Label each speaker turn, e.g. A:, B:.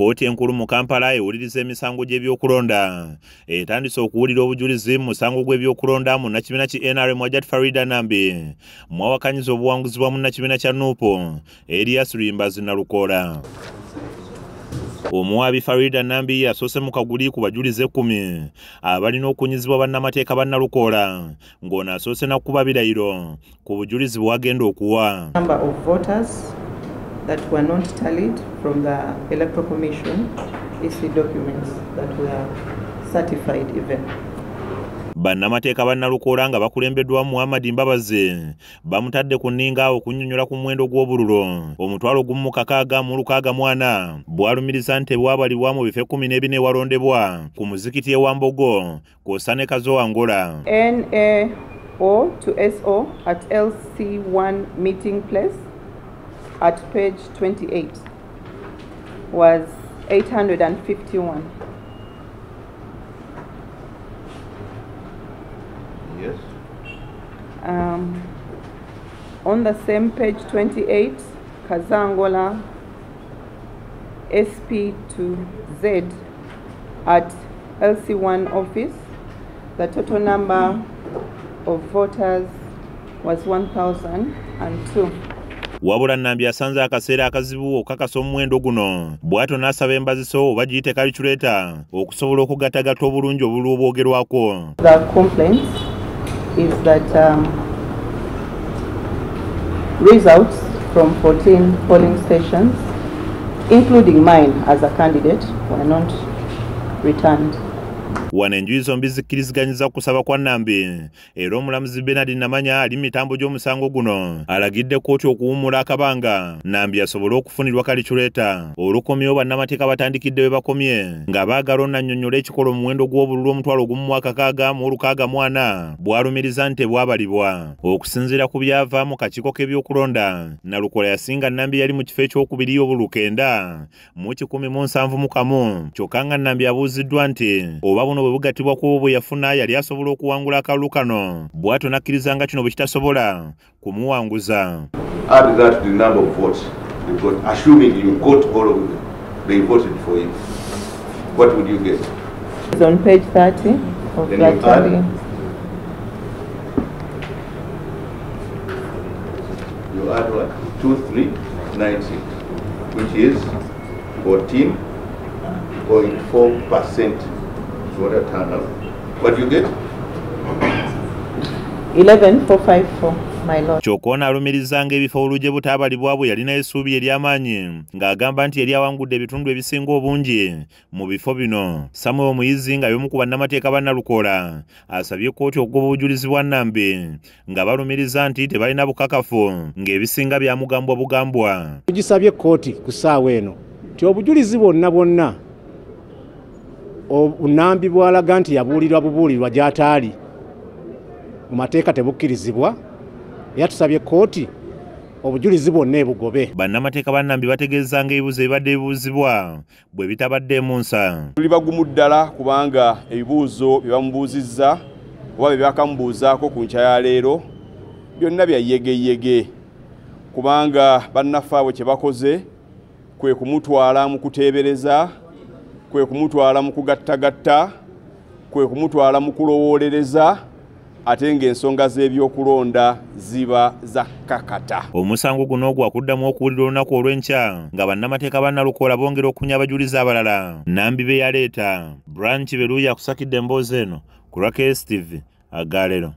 A: Kkooti enkulu mu Kampala ewuliriza emisango gy'ebyokulonda. Etandise okuwulira obujulizi mu musango gw'ebyokulonda mu nnakibiina ki NRM Hajjati Farida Nambi mwawakanyiza obuwanguzi bwa munnakibiina kya Nuupu Erias Luyimbazi Nalukoola. Omuwaabi Farida Nambi yasoose mu kaguli ku bajulizi 10 abalina okunyizibwa bannamateeka ba Nalukoola ng'ono asoose n'akuba birayiro ku bujulizi bw'agenda okuwa.
B: Number of voters that were not tallied from the Electoral Commission issued documents that were certified even.
A: Bannamateeka ba Nalukoola nga bakulembeddwa Muhammad Mbabazi bamutadde ku nninga okunnyonnyola ku muwendo gw'obululu $1,640 bwalumiriza nti bwabalibwa mu bifo 14 ewalondebwa ku muzikiti ewa Mbogo kw'ossa ne Kazo Angola.
B: NAO to SO at LC1 meeting place at page 28 was 851.
C: Yes.
B: On the same page 28, Kazangola SP to Z at LC1 office, the total number of voters was 1,002.
A: Wabula Nambi asanze akaseera akazibu okukakasa omuwendo guno bw'atyo n'asaba embaziso oba giyite calculator okusobola okugattagatta obulungi obululu obwogerwako.
B: The complaint is that results from 14 polling stations, including mine as a candidate, were not returned.
A: Wano enjuyi zombi zikkiriziganyiza kusaba kwa Nambi era omulamuzi Bernard Namanya ali mitambo gy'omusango guno alagidde kkooti okuwummula akabanga Nambi asobole okufunirwa calculator olukomyewo bannamateeka batandikidde we bakomye nga baagala onnannyonnyola ekikola omuwendo gw'obululu $1,640 bwalumiriza nti bwabalibwa. Okusinziira ku byava mu kakiiko k'ebyokulonda, Nalukoola yasinga Nambi yali mu kifo ekyokubiri obululu 9 mu 171 kyokka nga Nambi abuuziddwa nti oba buno bwe bugattibwa ku bwe yafuna yali asobola okuwangula akalulu kano bw'atyo n'akkiriza nga kino bwe kitasobola kumuwanguza.
C: Add that to the number of votes they got, assuming you got all of them, they voted for you. What would you get?
B: It's on page 30 of that tally.
C: You add what? 2396, which is 14.4%. What a turnout. What do you get?
B: 11,454, my lord.
A: Kyokka alumiriza ebifo olugye butaabalibwa bwe yalina essuubi ery'amaanyi ng'agamba nti yali awangudde ebitundu ebisinga obungi mu bifo bino. Samuel Muyizi nga y'omu ku bannamateeka ba Nalukoola asabye kkooti okugoba obujulizi bwa Nambi nga balumiriza nti tebalina bukakafu ng'ebisinga byamugambwa bugambwa.
D: Tugisabye kkooti ku ssaawa eno nti obujulizi bwonna Nambi bw'alaga nti yabuulirwa bubuulirwa gy'ataali mu mateeka tebukkirizibwa, era tusabye kkooti obujulizi bwonna ebugobe.
A: Bannamateeka ba Nambi bategeeza ng'ebibuuzo ebibadde bibuuzibwa bwe bitabaddeemu nsa.
E: Tuli bagumu ddala kubanga ebibuuzo bye bamubuuzizza oba bye bakamubuuzaako ku nkya ya leero byonna bya yegeyege kubanga bannaffe abo kye bakoze kwe kumutwala mu kuteebereza, kwe kumutwala mu kugattagatta, kwe kumutwala mu kulowoolereza ate ng'ensonga z'ebyokulonda ziba za kakata.
A: Omusango guno gwakuddamu okuwulira olunaku olw'enkya nga bannamateeka ba Nalukoola bongera okunya abajulizi abalala. Nambi be yaleeta Branch Beruya akusakidde emboozi eno ku Rakesh TV Agalero.